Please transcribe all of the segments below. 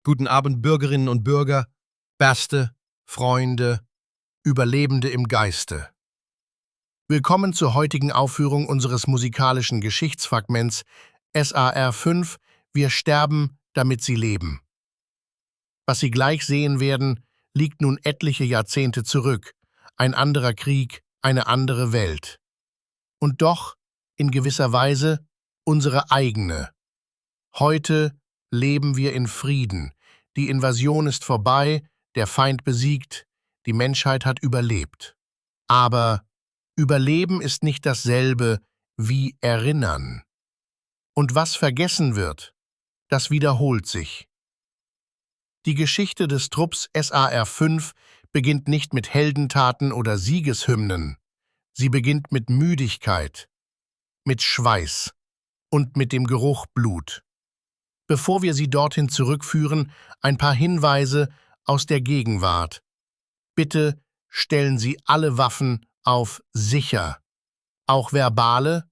Guten Abend, Bürgerinnen und Bürger, Beste, Freunde, Überlebende im Geiste. Willkommen zur heutigen Aufführung unseres musikalischen Geschichtsfragments SAR 5, Wir sterben, damit sie leben. Was Sie gleich sehen werden, liegt nun etliche Jahrzehnte zurück, ein anderer Krieg, eine andere Welt. Und doch, in gewisser Weise, unsere eigene. Heute leben wir in Frieden. Die Invasion ist vorbei, der Feind besiegt, die Menschheit hat überlebt. Aber Überleben ist nicht dasselbe wie Erinnern. Und was vergessen wird, das wiederholt sich. Die Geschichte des Trupps SAR 5 beginnt nicht mit Heldentaten oder Siegeshymnen. Sie beginnt mit Müdigkeit, mit Schweiß und mit dem Geruch Blut. Bevor wir Sie dorthin zurückführen, ein paar Hinweise aus der Gegenwart. Bitte stellen Sie alle Waffen auf sicher. Auch verbale?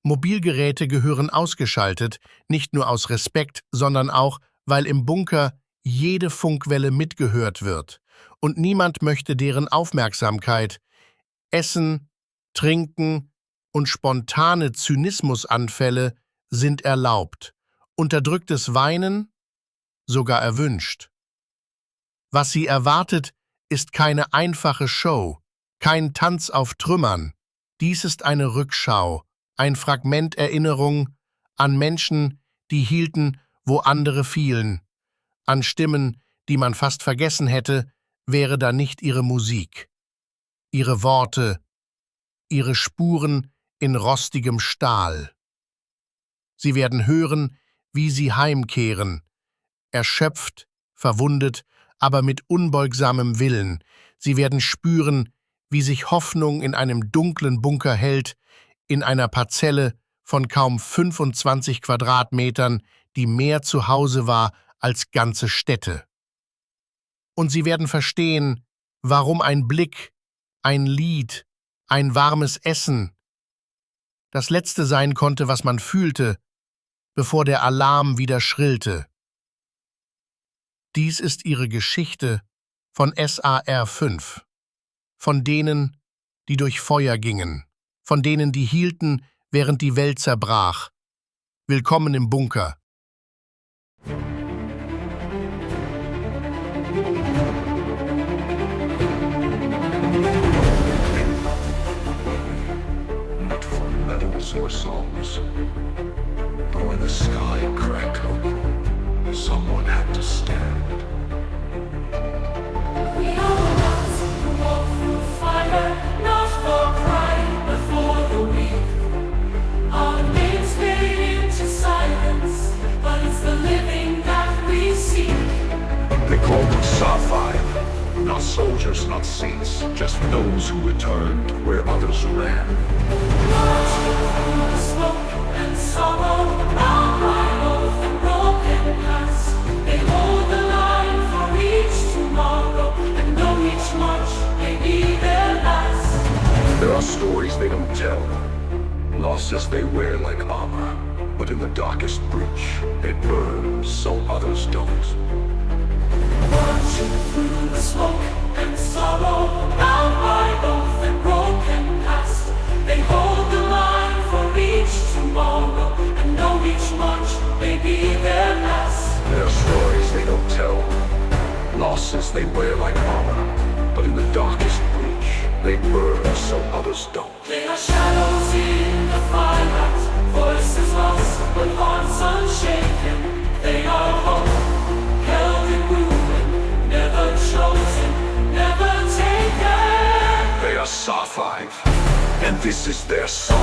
Mobilgeräte gehören ausgeschaltet, nicht nur aus Respekt, sondern auch, weil im Bunker jede Funkwelle mitgehört wird und niemand möchte deren Aufmerksamkeit. Essen, Trinken und spontane Zynismusanfälle sind erlaubt. Unterdrücktes Weinen sogar erwünscht. Was Sie erwartet, ist keine einfache Show, kein Tanz auf Trümmern. Dies ist eine Rückschau, ein Fragment Erinnerung an Menschen, die hielten, wo andere fielen, an Stimmen, die man fast vergessen hätte, wäre da nicht ihre Musik, ihre Worte, ihre Spuren in rostigem Stahl. Sie werden hören, wie sie heimkehren, erschöpft, verwundet, aber mit unbeugsamem Willen. Sie werden spüren, wie sich Hoffnung in einem dunklen Bunker hält, in einer Parzelle von kaum 25 Quadratmetern, die mehr zu Hause war als ganze Städte. Und sie werden verstehen, warum ein Blick, ein Lied, ein warmes Essen das Letzte sein konnte, was man fühlte, bevor der Alarm wieder schrillte. Dies ist ihre Geschichte von SAR 5, von denen, die durch Feuer gingen, von denen, die hielten, während die Welt zerbrach. Willkommen im Bunker. Not for medals or songs, but when the sky cracked open, someone had to stand. We are the ones who walk through fire, not for pride, but for the weak. Our names fade into silence, but it's the living that we seek. They called them SAR 5, not soldiers, not saints, just those who returned where others ran. Marching through the smoke and sorrow, bound by oath and broken past. They hold the line for each tomorrow, and know each march may be their last. There are stories they don't tell, losses they wear like armor, but in the darkest breach, they burn so others don't. Marching through the smoke and sorrow, bound by oath and broken past. They hold the line for each tomorrow, and know each march may be their last. There are stories they don't tell, losses they wear like armor, but in the darkest breach, they burn so others don't. They are shadows in the firelight, voices lost but hearts unshaken. They are hope, held in ruin, never chosen, never taken. They are SAR 5, and this is their song.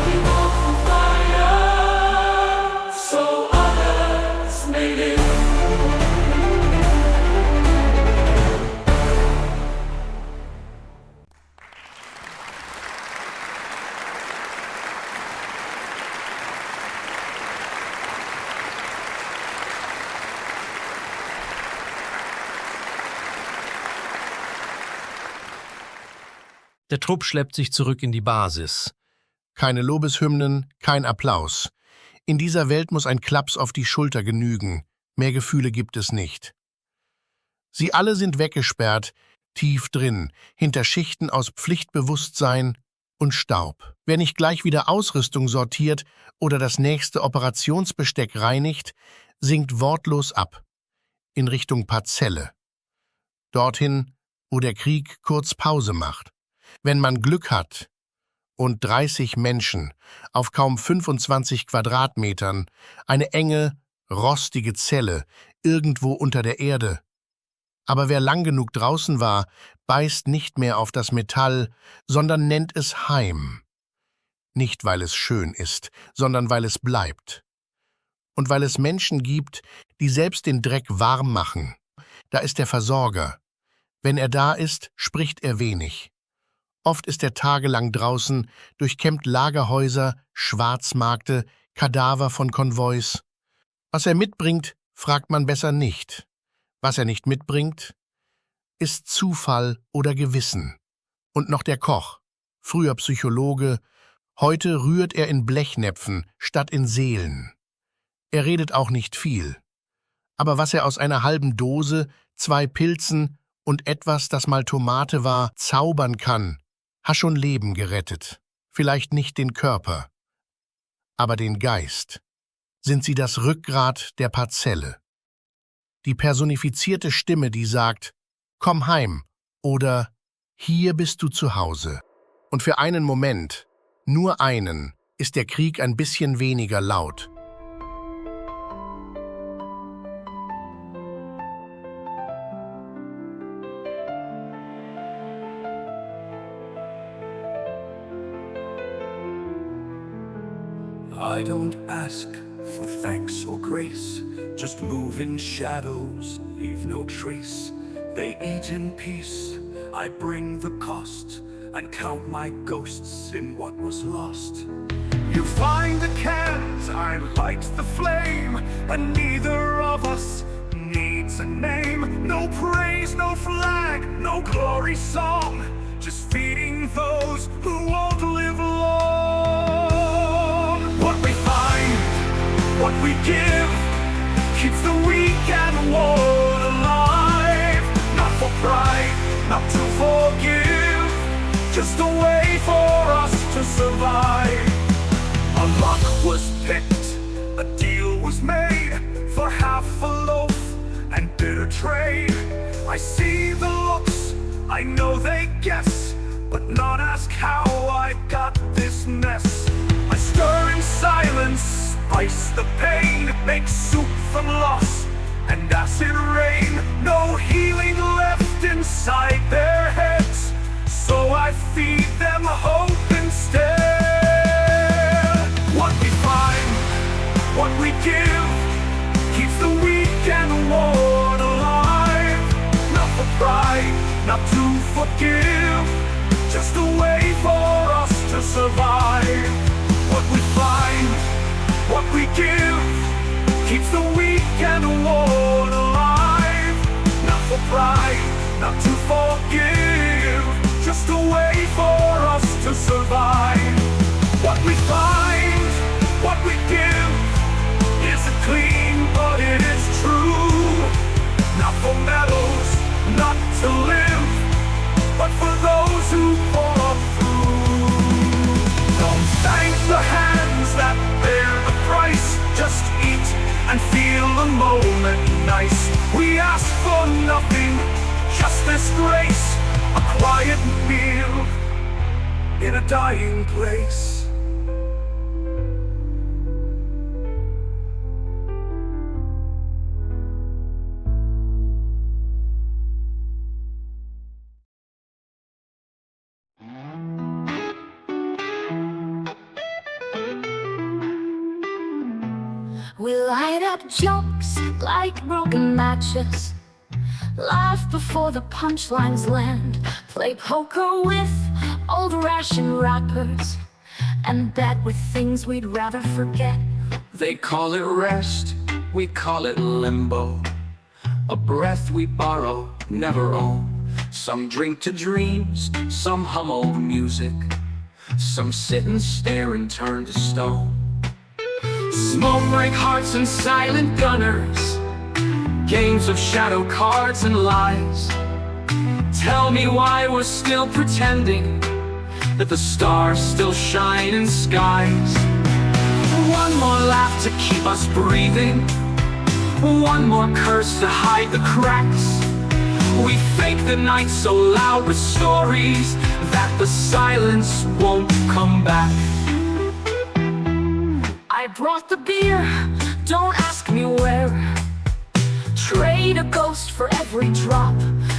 We walk through fire, so others may live. Der Trupp schleppt sich zurück in die Basis. Keine Lobeshymnen, kein Applaus. In dieser Welt muss ein Klaps auf die Schulter genügen, Mehr Gefühle gibt es nicht. Sie alle sind weggesperrt, tief drin, hinter Schichten aus Pflichtbewusstsein und Staub. Wer nicht gleich wieder Ausrüstung sortiert oder das nächste Operationsbesteck reinigt, sinkt wortlos ab, in Richtung Parzelle. Dorthin, wo der Krieg kurz Pause macht. Wenn man Glück hat und 30 Menschen auf kaum 25 Quadratmetern, eine enge, rostige Zelle, irgendwo unter der Erde. Aber wer lang genug draußen war, beißt nicht mehr auf das Metall, sondern nennt es Heim. Nicht, weil es schön ist, sondern weil es bleibt. Und weil es Menschen gibt, die selbst den Dreck warm machen. Da ist der Versorger. Wenn er da ist, spricht er wenig. Oft ist er tagelang draußen, durchkämmt Lagerhäuser, Schwarzmärkte, Kadaver von Konvois. Was er mitbringt, fragt man besser nicht. Was er nicht mitbringt, ist Zufall oder Gewissen. Und noch der Koch, früher Psychologe, heute rührt er in Blechnäpfen statt in Seelen. Er redet auch nicht viel. Aber was er aus einer halben Dose, 2 Pilzen und etwas, das mal Tomate war, zaubern kann, hat schon Leben gerettet. Vielleicht nicht den Körper, aber den Geist. Sind sie das Rückgrat der Parzelle. Die personifizierte Stimme, die sagt, komm heim oder hier bist du zu Hause. Und für einen Moment, nur einen, ist der Krieg ein bisschen weniger laut. I don't ask for thanks or grace, just move in shadows, leave no trace. They eat in peace, I bring the cost, and count my ghosts in what was lost. You find the cans, I light the flame, and neither of us needs a name. No praise, no flag, no glory song, just feeding those who won't live long. What we find, what we give, keeps the weak and worn alive. Not for pride, not to forgive, just a way for us to survive. A lock was picked, a deal was made, for half a loaf and bitter trade. I see the looks, I know they guess, but not ask how I got this mess. I stir in silence, spice the pain, make soup from loss and acid rain. No healing left inside their heads, so I feed them hope instead. What we find, what we give, keeps the weak and worn alive. Not for pride, not to forgive, just a way for us to survive. What we find, what we give, keeps the weak and worn alive. Not for pride, not to forgive, just a way for us to survive. What we find, what we give, isn't clean, but it is true. Not for medals, not to live, but for those who pull through. Don't thank the hands that bear the price, just eat and feel the moment nice. We ask for nothing, just this grace, a quiet meal in a dying place. We light up jokes like broken matches, laugh before the punchlines land, play poker with old ration wrappers, and bet with things we'd rather forget. They call it rest, we call it limbo, a breath we borrow, never own. Some drink to dreams, some hum old music, some sit and stare and turn to stone. Smoke break hearts and silent gunners, games of shadow cards and lies. Tell me why we're still pretending that the stars still shine in skies. One more laugh to keep us breathing, one more curse to hide the cracks. We fake the night so loud with stories that the silence won't come back. I brought the beer, don't ask me where. Trade a ghost for every drop.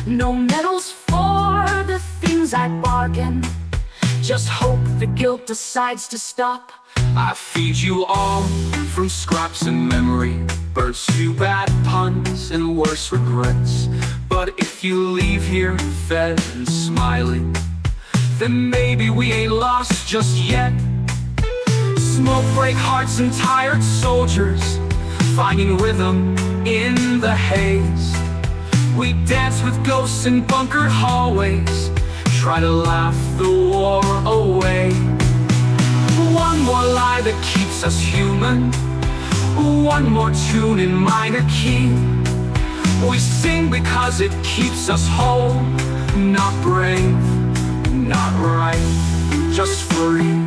No medals for the things I bargain. Just hope the guilt decides to stop. I feed you all from scraps and memory, birds to bad puns and worse regrets. But if you leave here fed and smiling, then maybe we ain't lost just yet. Smoke break hearts and tired soldiers, finding rhythm in the haze. We dance with ghosts in bunkered hallways, try to laugh the war away. One more lie that keeps us human, one more tune in minor key. We sing because it keeps us whole, not brave, not right, just free.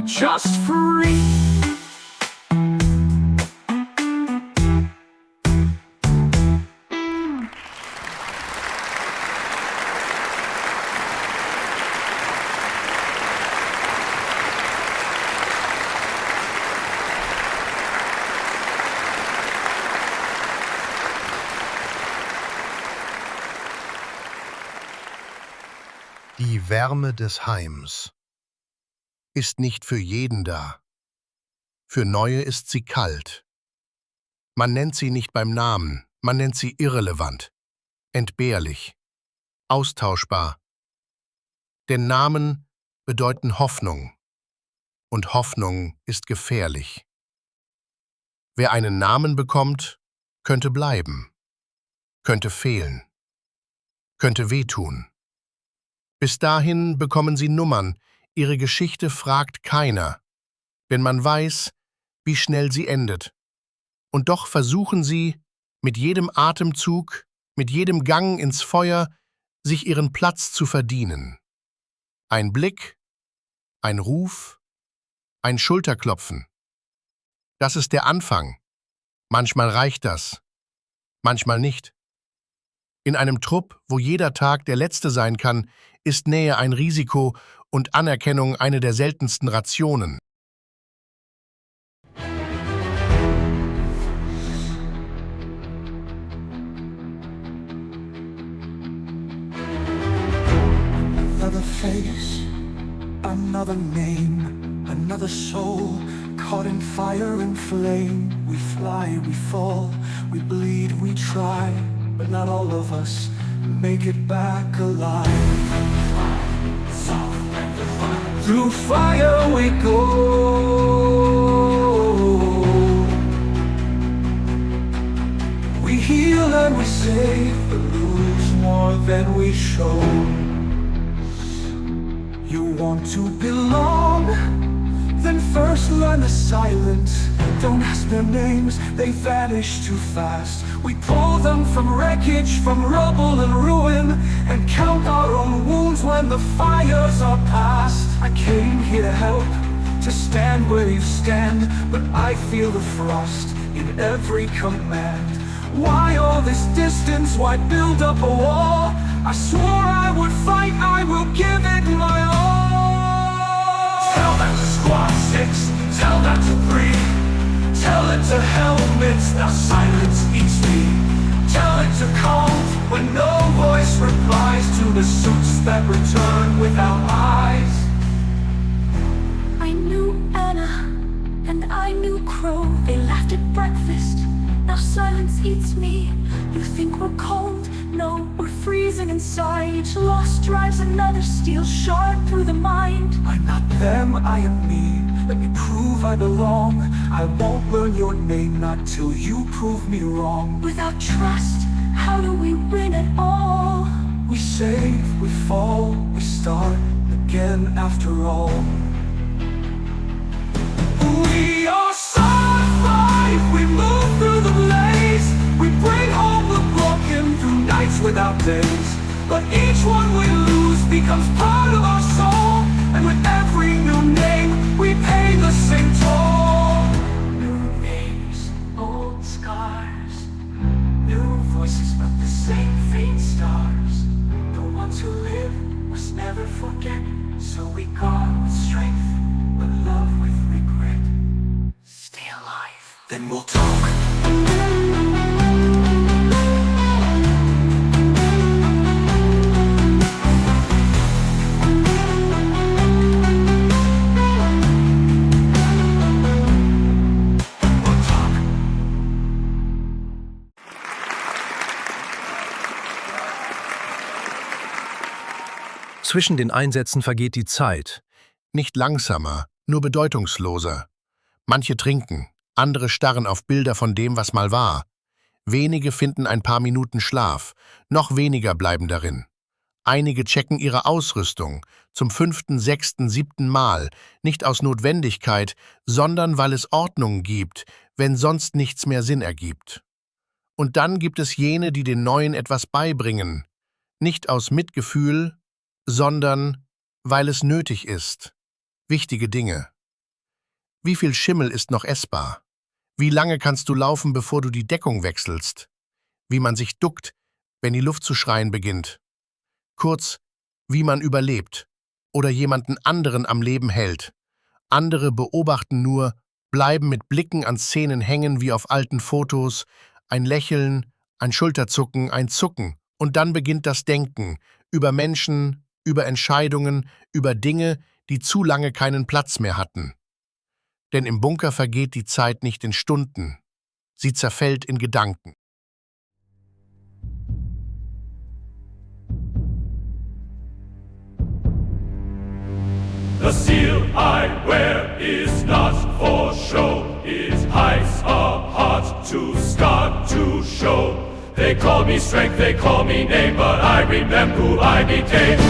Just free. Die Wärme des Heims ist nicht für jeden da. Für Neue ist sie kalt. Man nennt sie nicht beim Namen, man nennt sie irrelevant, entbehrlich, austauschbar. Denn Namen bedeuten Hoffnung, und Hoffnung ist gefährlich. Wer einen Namen bekommt, könnte bleiben, könnte fehlen, könnte wehtun. Bis dahin bekommen sie Nummern, ihre Geschichte fragt keiner, denn man weiß, wie schnell sie endet. Und doch versuchen sie, mit jedem Atemzug, mit jedem Gang ins Feuer, sich ihren Platz zu verdienen. Ein Blick, ein Ruf, ein Schulterklopfen. Das ist der Anfang. Manchmal reicht das, manchmal nicht. In einem Trupp, wo jeder Tag der letzte sein kann, ist Nähe ein Risiko und Anerkennung eine der seltensten Rationen. Another face, another name, another soul caught in fire and flame. We fly, we fall, we bleed, we try, but not all of us make it back alive. Through fire we go. We heal and we save, but lose more than we show. You want to belong? Then first learn the silence. Don't ask their names, they vanish too fast. We pull them from wreckage, from rubble and ruin, and count our own wounds when the fires are past. I came here to help, to stand where you stand, but I feel the frost in every command. Why all this distance? Why build up a wall? I swore I would fight, I will give it my all. Tell that to squad 6, tell that to 3. Tell it to helmets, now silence eats me. Tell it to calm when no voice replies to the suits that return without eyes. I knew Anna and I knew Crow. They laughed at breakfast, now silence eats me. You think we're cold? No, we're freezing inside. Each loss drives another steel shard through the mind. I'm not them, I am me. Let me prove I belong. I won't learn your name, not till you prove me wrong. Without trust, how how do we win it all? We save, we fall, we start again after all. We are sci-fi, we move through the maze. We bring home the broken through nights without days. But each one we lose becomes part of our soul. And with every new name, we pay the same toll. New names, old scars, new voices but the same faint stars. The ones who live must never forget. So we guard with strength, but love with regret. Stay alive, then we'll talk. Zwischen den Einsätzen vergeht die Zeit. Nicht langsamer, nur bedeutungsloser. Manche trinken, andere starren auf Bilder von dem, was mal war. Wenige finden ein paar Minuten Schlaf, noch weniger bleiben darin. Einige checken ihre Ausrüstung, zum 5., 6., 7. Mal, nicht aus Notwendigkeit, sondern weil es Ordnung gibt, wenn sonst nichts mehr Sinn ergibt. Und dann gibt es jene, die den Neuen etwas beibringen, nicht aus Mitgefühl, sondern weil es nötig ist. Wichtige Dinge. Wie viel Schimmel ist noch essbar? Wie lange kannst du laufen, bevor du die Deckung wechselst? Wie man sich duckt, wenn die Luft zu schreien beginnt. Kurz, wie man überlebt oder jemanden anderen am Leben hält. Andere beobachten nur, bleiben mit Blicken an Szenen hängen wie auf alten Fotos, ein Lächeln, ein Schulterzucken, ein Zucken. Und dann beginnt das Denken über Menschen, über Entscheidungen, über Dinge, die zu lange keinen Platz mehr hatten. Denn im Bunker vergeht die Zeit nicht in Stunden, sie zerfällt in Gedanken. The seal I wear is not for show. It hides a heart too scarred to show. They call me strength, they call me name, but I remember who I became.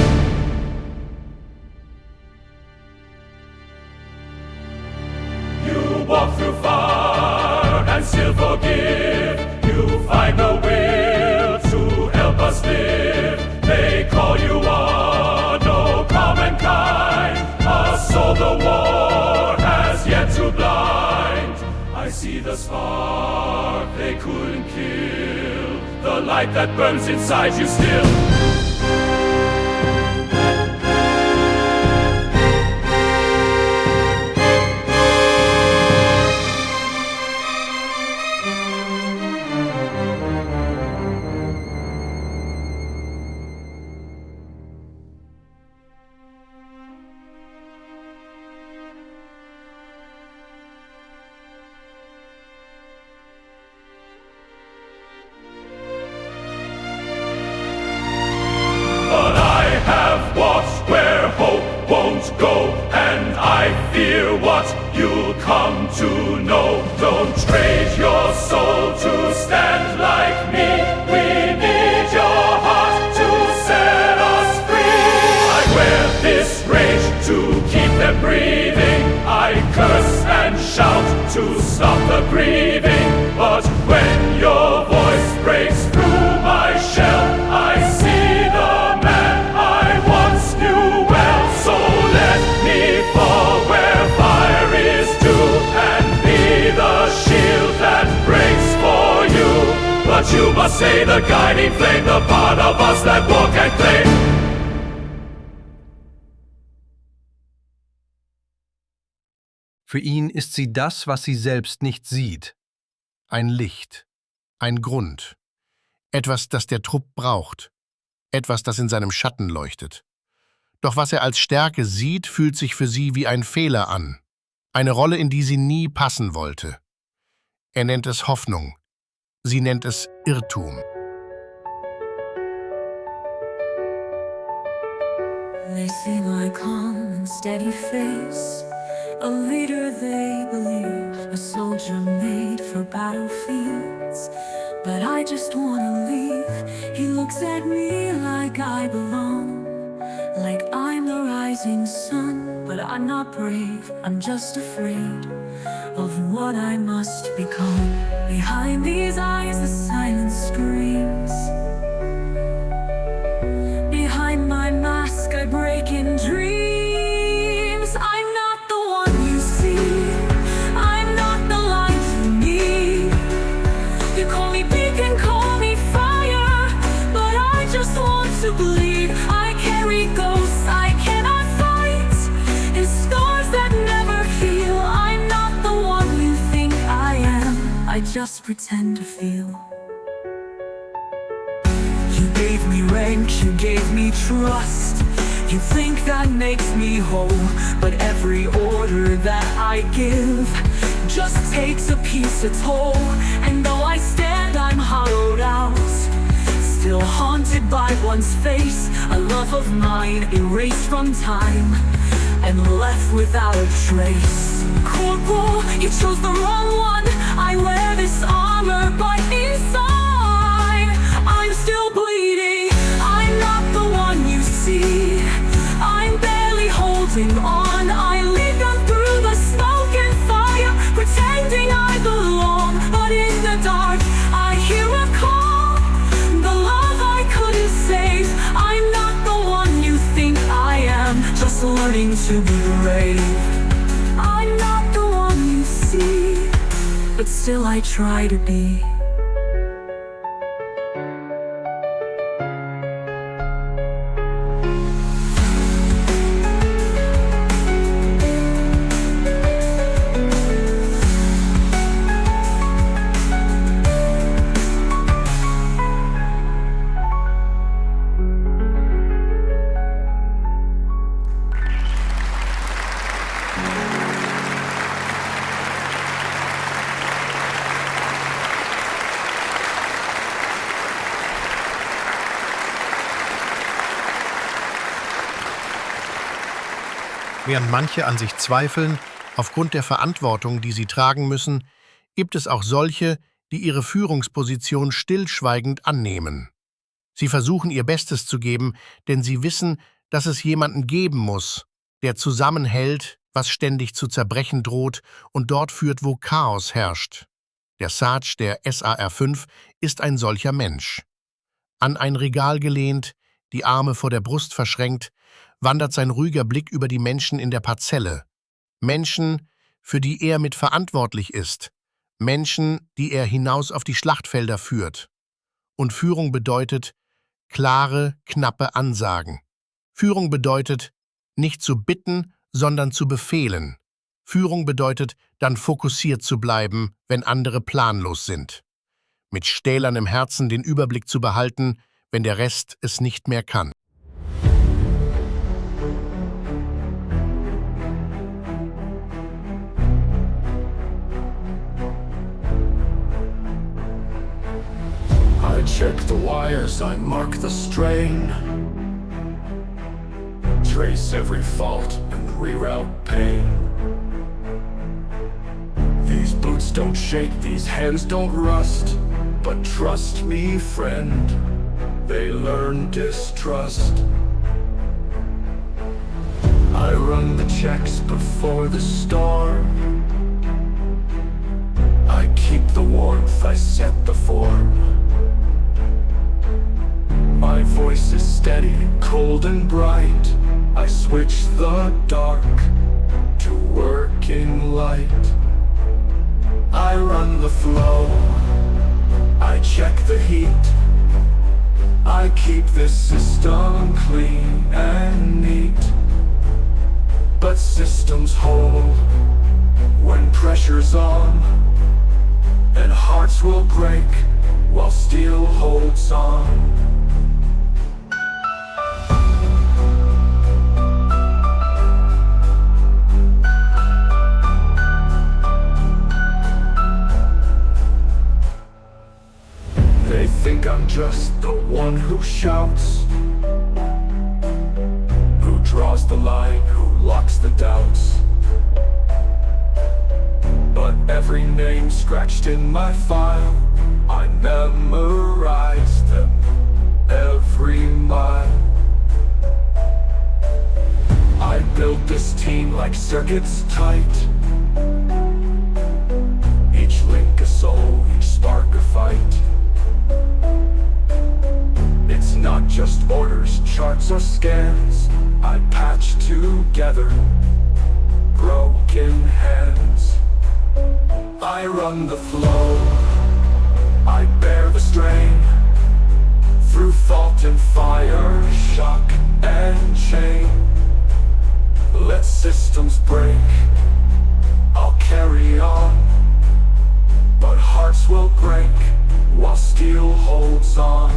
You walk through fire and still forgive. You find the will to help us live. They call you on, no common kind. A soul the war has yet to blind. I see the spark they couldn't kill, the light that burns inside you still. Go, and I fear what you'll come to know. Don't trade your soul to stand like me. We need your heart to set us free. I wear this rage to keep them breathing. I curse and shout to stop the grieving. But when your voice breaks through my shell, I see the man I once knew well. So let me fall where fire is due, and be the shield that breaks for you. But you must stay the guiding flame, the part of us that walk and claim. Für ihn ist sie das, was sie selbst nicht sieht. Ein Licht, ein Grund, etwas, das der Trupp braucht, etwas, das in seinem Schatten leuchtet. Doch was er als Stärke sieht, fühlt sich für sie wie ein Fehler an, eine Rolle, in die sie nie passen wollte. Er nennt es Hoffnung, sie nennt es Irrtum. They see my calm and steady face, a leader they believe, a soldier made for battlefields. but I just wanna leave. He looks at me like I belong, like I'm the rising sun, but I'm not brave, I'm just afraid of what I must become. Behind these eyes the silence screams. Behind my mask I break in dreams. I'm not the one you see, I'm not the light you need. You call me beacon, call me fire, but I just want to bleed. I carry ghosts I cannot fight, and scars that never heal. I'm not the one you think I am, I just pretend to feel. You gave me rank, you gave me trust. You think that makes me whole, but every order that I give just takes a piece of toll. And though I stand, I'm hollowed out, still haunted by one's face. A love of mine erased from time and left without a trace. Corporal, you chose the wrong one. I wear this armor, but inside I'm still bleeding. I'm not the one you see, I'm barely holding on. I lead them through the smoke and fire, pretending I belong. But in the dark I hear a call, the love I couldn't save. I'm not the one you think I am, just learning to be brave. I'm not the one you see, but still I try to be. Während manche an sich zweifeln, aufgrund der Verantwortung, die sie tragen müssen, gibt es auch solche, die ihre Führungsposition stillschweigend annehmen. Sie versuchen ihr Bestes zu geben, denn sie wissen, dass es jemanden geben muss, der zusammenhält, was ständig zu zerbrechen droht und dort führt, wo Chaos herrscht. Der Sarge der SAR 5 ist ein solcher Mensch. An ein Regal gelehnt, die Arme vor der Brust verschränkt, wandert sein ruhiger Blick über die Menschen in der Parzelle. Menschen, für die er mit verantwortlich ist. Menschen, die er hinaus auf die Schlachtfelder führt. Und Führung bedeutet klare, knappe Ansagen. Führung bedeutet nicht zu bitten, sondern zu befehlen. Führung bedeutet, dann fokussiert zu bleiben, wenn andere planlos sind. Mit stählernem Herzen den Überblick zu behalten, wenn der Rest es nicht mehr kann. I check the wires, I mark the strain, trace every fault and reroute pain. These boots don't shake, these hands don't rust, but trust me, friend, they learn distrust. I run the checks before the storm, I keep the warmth, I set the form. My voice is steady, cold and bright. I switch the dark to working light. I run the flow, I check the heat. I keep this system clean and neat. But systems hold when pressure's on, and hearts will break while steel holds on. They think I'm just the one who shouts, who draws the line, who locks the doubts. But every name scratched in my file I memorized them every mile. I built this team like circuits tight. Each link a soul, each spark a fight. It's not just orders, charts or scans. I patch together broken hands. I run the flow, I bear the strain. Through fault and fire, shock and chain. Let systems break, I'll carry on. But hearts will break while steel holds on.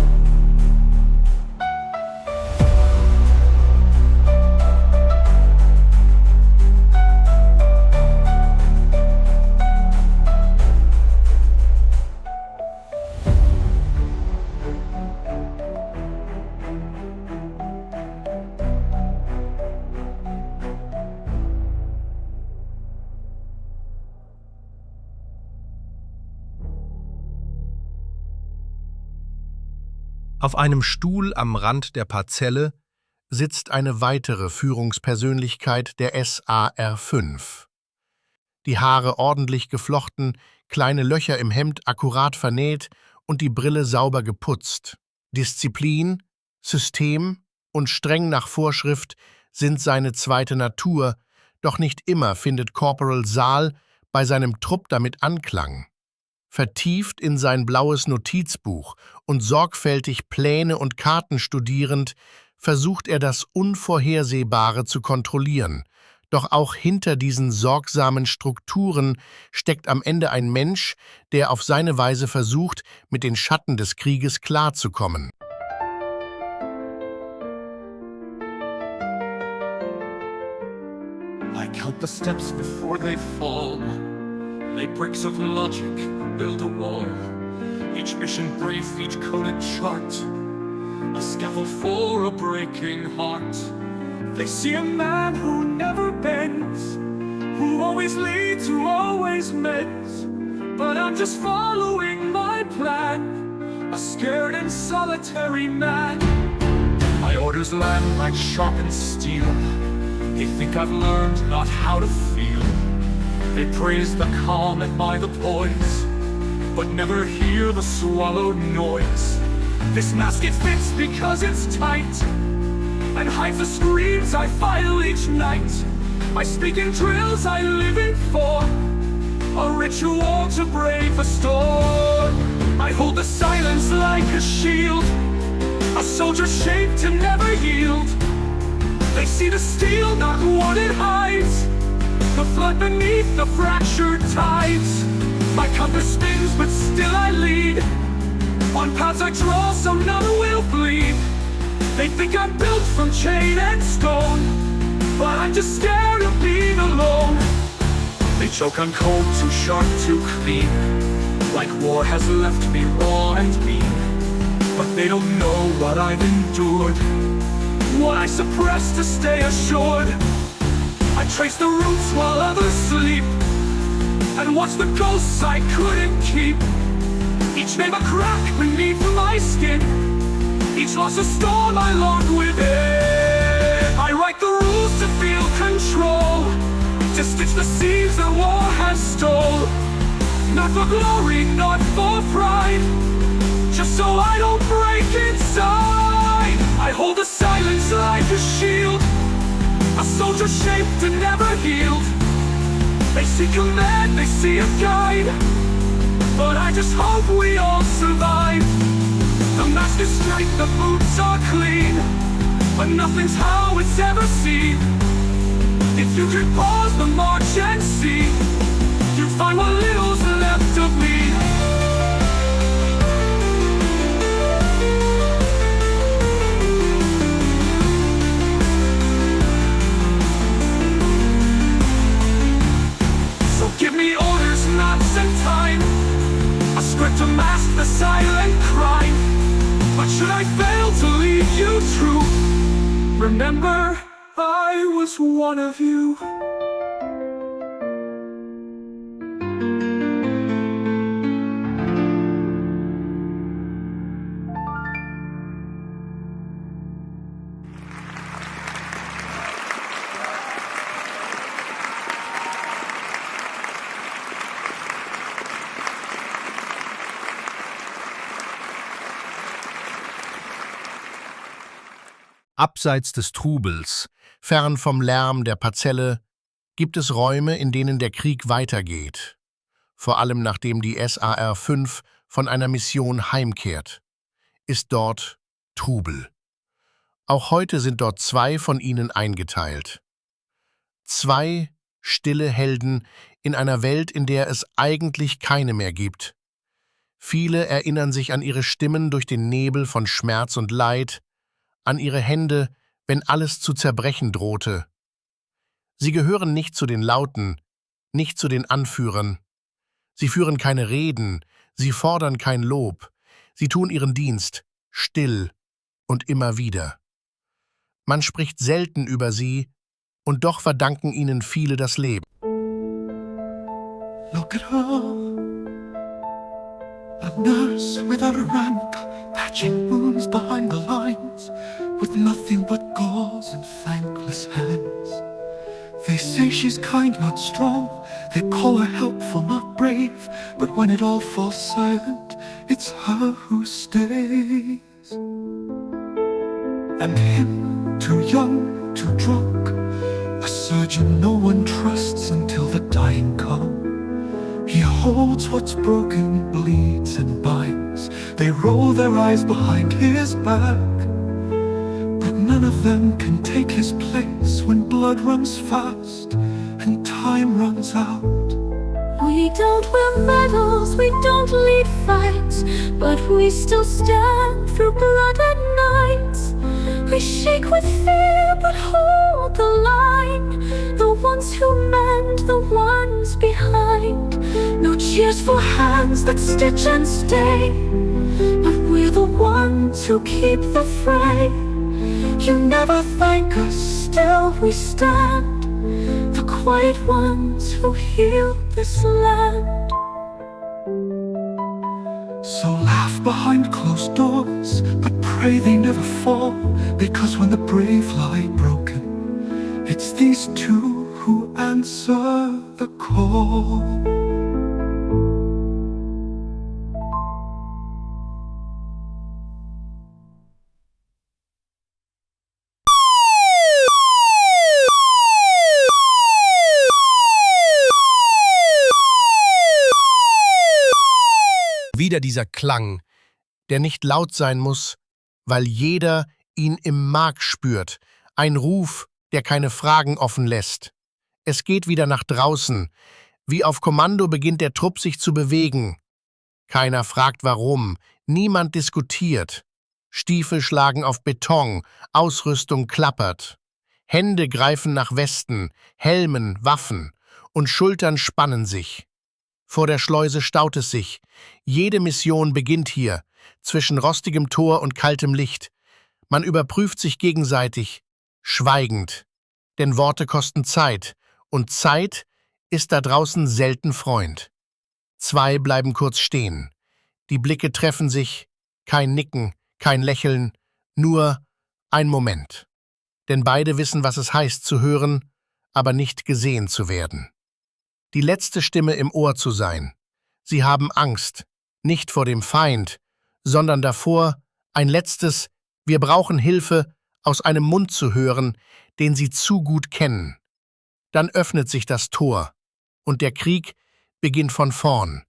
Auf einem Stuhl am Rand der Parzelle sitzt eine weitere Führungspersönlichkeit der SAR 5. Die Haare ordentlich geflochten, kleine Löcher im Hemd akkurat vernäht und die Brille sauber geputzt. Disziplin, System und streng nach Vorschrift sind seine zweite Natur, doch nicht immer findet Corporal Saal bei seinem Trupp damit Anklang. Vertieft in sein blaues Notizbuch und sorgfältig Pläne und Karten studierend, versucht er das Unvorhersehbare zu kontrollieren. Doch auch hinter diesen sorgsamen Strukturen steckt am Ende ein Mensch, der auf seine Weise versucht, mit den Schatten des Krieges klarzukommen. I count the steps before they fall. Lay bricks of logic, build a wall. Each mission brief, each coded chart. A scaffold for a breaking heart. They see a man who never bends, who always leads, who always mends. But I'm just following my plan, a scared and solitary man. My orders land like sharpened steel. They think I've learned not how to feel. They praise the calm, admire the poise, but never hear the swallowed noise. This mask it fits because it's tight, and hides the screams I file each night. I speak in drills I live in for, a ritual to brave a storm. I hold the silence like a shield, a soldier shaped to never yield. They see the steel, not what it hides, the flood beneath the fractured tides. My compass spins, but still I lead on paths I draw so none will bleed. They think I'm built from chain and stone, but I'm just scared of being alone. They choke on cold, too sharp, too clean, like war has left me raw and mean. But they don't know what I've endured, what I suppress to stay assured. I trace the roots while others sleep, and watch the ghosts I couldn't keep. Each name a crack beneath my skin, each loss a storm I long within. I write the rules to feel control, to stitch the seams that war has stole. Not for glory, not for pride, just so I don't break inside. I hold the silence like a shield, a soldier shaped and never healed. They see command, they see a guide, but I just hope we all survive. The mask is straight, the boots are clean, but nothing's how it's ever seen. If you could pause the march and see, you'd find what little's left of me. Give me orders, knots and time, a script to mask the silent crime. But should I fail to lead you true, remember I was one of you. Abseits des Trubels, Fern vom Lärm der Parzelle gibt es Räume, in denen der Krieg weitergeht. Vor allem nachdem die SAR 5 von einer Mission heimkehrt, ist dort Trubel. Auch heute sind dort 2 von ihnen eingeteilt. 2 stille Helden in einer Welt, in der es eigentlich keine mehr gibt. Viele erinnern sich an ihre Stimmen durch den Nebel von Schmerz und Leid, an ihre Hände, wenn alles zu zerbrechen drohte. Sie gehören nicht zu den Lauten, nicht zu den Anführern. Sie führen keine Reden, sie fordern kein Lob. Sie tun ihren Dienst, still und immer wieder. Man spricht selten über sie, und doch verdanken ihnen viele das Leben. Look at her, a nurse without a rank, patching wounds behind the lines, with nothing but gauze and thankless hands. They say she's kind, not strong, they call her helpful, not brave, but when it all falls silent, it's her who stays. And him, too young, too drunk, a surgeon no one trusts until the dying come. He holds what's broken, bleeds and binds. They roll their eyes behind his back, but none of them can take his place when blood runs fast and time runs out. We don't wear medals, we don't lead fights, but we still stand through blooded nights. We shake with fear but hold the line, the ones who mend, the ones behind. No cheers for hands that stitch and stay, but we're the ones who keep the fray. You never thank us, still we stand, the quiet ones who heal this land. So laugh behind closed doors, but pray they never fall, because when the brave lie broken, it's these two who answer the call. Wieder dieser Klang, der nicht laut sein muss, weil jeder ihn im Mark spürt, ein Ruf, der keine Fragen offen lässt. Es geht wieder nach draußen, wie auf Kommando beginnt der Trupp sich zu bewegen. Keiner fragt warum, niemand diskutiert. Stiefel schlagen auf Beton, Ausrüstung klappert. Hände greifen nach Westen, Helmen, Waffen, und Schultern spannen sich. Vor der Schleuse staut es sich. Jede Mission beginnt hier, zwischen rostigem Tor und kaltem Licht. Man überprüft sich gegenseitig, schweigend. Denn Worte kosten Zeit, und Zeit ist da draußen selten Freund. 2 bleiben kurz stehen. Die Blicke treffen sich, kein Nicken, kein Lächeln, nur ein Moment. Denn beide wissen, was es heißt, zu hören, aber nicht gesehen zu werden. Die letzte Stimme im Ohr zu sein. Sie haben Angst, nicht vor dem Feind, sondern davor, ein letztes „Wir brauchen Hilfe" aus einem Mund zu hören, den sie zu gut kennen. Dann öffnet sich das Tor, und der Krieg beginnt von vorn.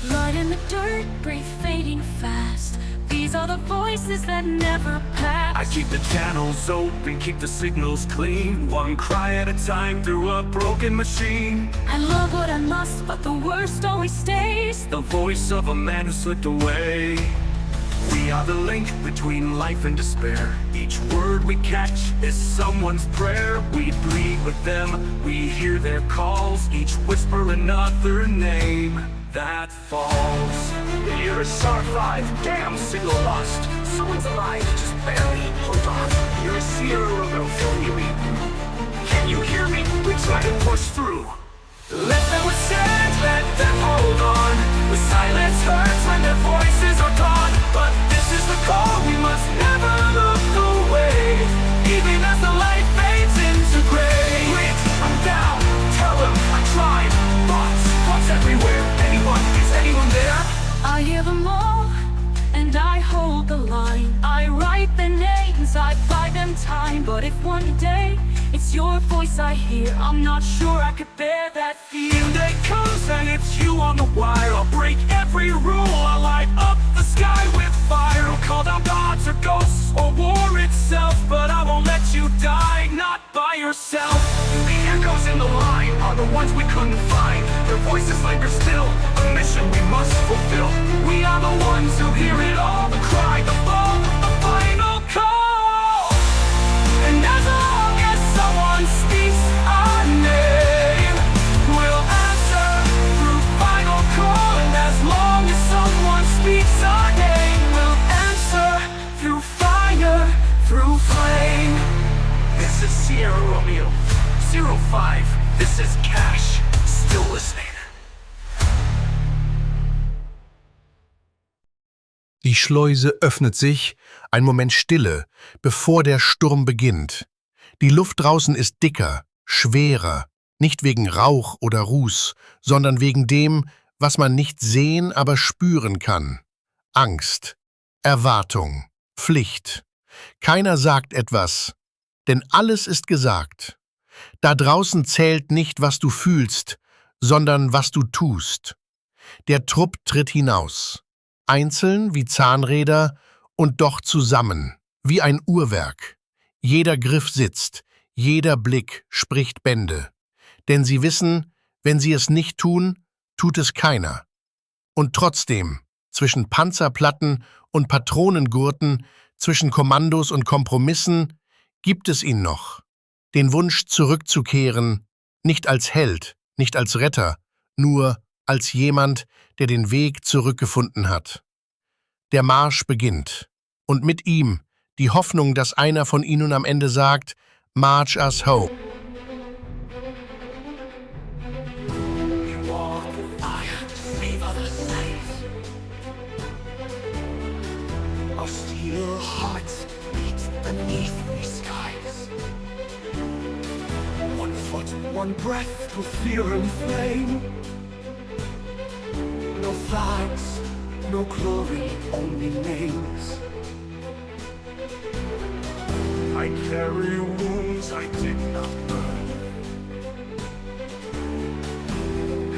Blood in the dirt, breath fading fast. These are the voices that never pass. I keep the channels open, keep the signals clean, one cry at a time through a broken machine. I love what I must, but the worst always stays. The voice of a man who slipped away. We are the link between life and despair. Each word we catch is someone's prayer. We bleed with them, we hear their calls, each whisper another name that falls. You're SAR 5, damn, signal lost. Someone's alive, just barely, hold on. You're a seer, we'll fill you in. Can you hear me? We try to push through. Let them withstand, let them hold on. The silence hurts when their voices are gone, but this is the call, we must never look away, even as the light fades into gray. life one day. It's your voice I hear, I'm not sure I could bear that fear. Day comes and it's you on the wire. I'll break every rule, I'll light up the sky with fire. I'll call down gods or ghosts or war itself, but I won't let you die, not by yourself. The echoes in the line are the ones we couldn't find. Their voices linger still, a mission we must fulfill. We are the ones who hear it all, the cry, the fall, the final call. And as long as someone speaks our name, we'll answer through final call. And as long as someone speaks our name, we'll answer through fire, through flame. This is Sierra Romeo 05. This is Cash, still listening. Die Schleuse öffnet sich, ein Moment Stille, bevor der Sturm beginnt. Die Luft draußen ist dicker, schwerer, nicht wegen Rauch oder Ruß, sondern wegen dem, was man nicht sehen, aber spüren kann. Angst, Erwartung, Pflicht. Keiner sagt etwas, denn alles ist gesagt. Da draußen zählt nicht, was du fühlst, sondern was du tust. Der Trupp tritt hinaus. Einzeln wie Zahnräder und doch zusammen, wie ein Uhrwerk. Jeder Griff sitzt, jeder Blick spricht Bände. Denn sie wissen, wenn sie es nicht tun, tut es keiner. Und trotzdem, zwischen Panzerplatten und Patronengurten, zwischen Kommandos und Kompromissen, gibt es ihn noch. Den Wunsch zurückzukehren, nicht als Held, nicht als Retter, nur als jemand, der den Weg zurückgefunden hat. Der Marsch beginnt. Und mit ihm die Hoffnung, dass einer von ihnen am Ende sagt, March us home. Our steel hearts beat beneath these skies. 1 foot, 1 breath through fear and flame. No flags, no glory, only names. I carry wounds I did not burn.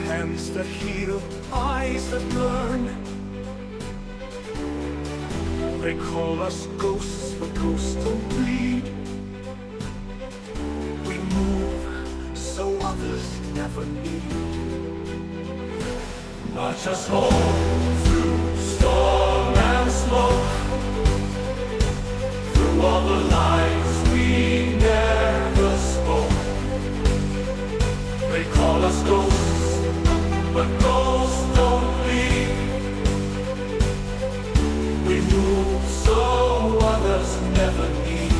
Hands that heal, eyes that burn. They call us ghosts, but ghosts don't bleed. We move so others never need. March us home through storm and smoke, through all the lies we never spoke. They call us ghosts, but ghosts don't leave. We move so others never need.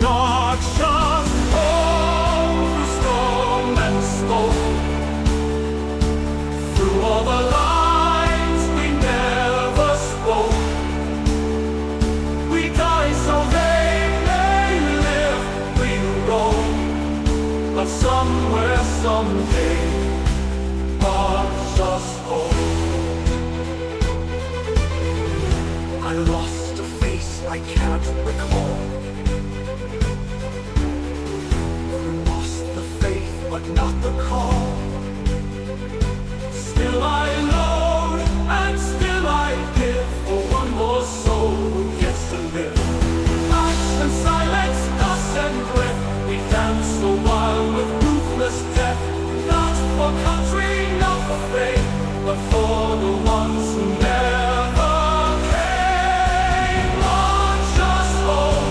March us home through storm and smoke, all the lines we never spoke. We die so they may live. We roam, but somewhere, someday, march us home. I lost a face I can't recall. Lost the faith, but not the call. Still I load, and still I give for one more soul who gets to live. Ash and silence, dust and breath, we dance a while with ruthless death. Not for country, not for fame, but for the ones who never came. March us home.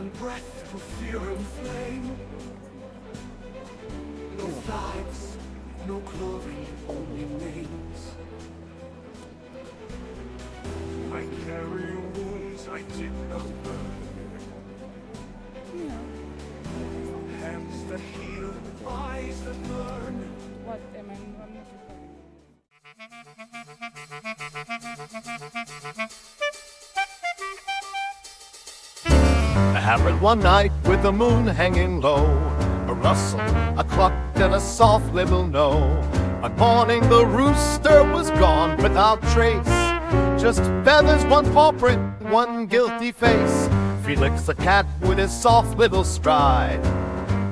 one breath through fear and flame. No flags, no glory, only names. I carry wounds I did not burn. Hands that heal, eyes that learn. What am I musical? I happened one night with the moon hanging low, a rustle, a cluck, and a soft little no. One morning the rooster was gone without trace, just feathers, one paw print, one guilty face. Felix the cat with his soft little stride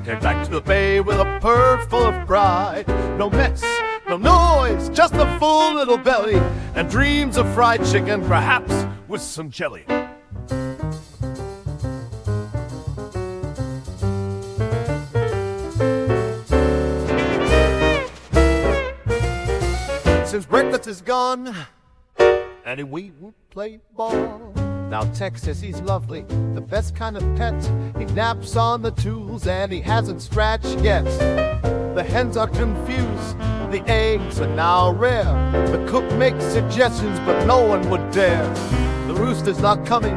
came back to the bay with a purr full of pride. No mess, no noise, just a full little belly, and dreams of fried chicken, perhaps with some jelly. Since breakfast is gone, and we won't play ball. Now Tex says he's lovely, the best kind of pet. He naps on the tools and he hasn't scratched yet. The hens are confused, the eggs are now rare. The cook makes suggestions but no one would dare. The rooster's not coming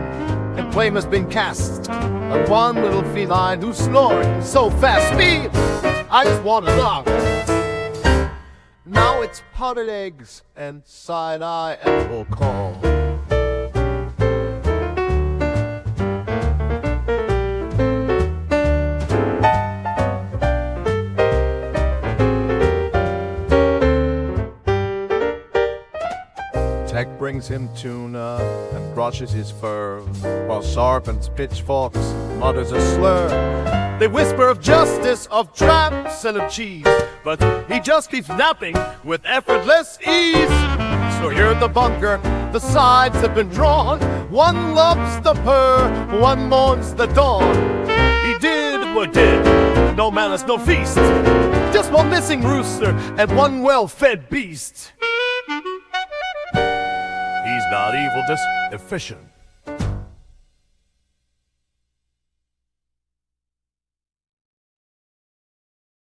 and blame has been cast on one little feline who's snoring so fast. Me, I just want to knock. Now it's potted eggs and side-eye and full call. Tech brings him tuna and brushes his fur, while sharpens pitchforks, mutters a slur. They whisper of justice, of traps, and of cheese, but he just keeps napping with effortless ease. So here at the bunker, the sides have been drawn. One loves the purr, one mourns the dawn. He did what did, no malice, no feast, just one missing rooster and one well-fed beast. He's not evil, just efficient.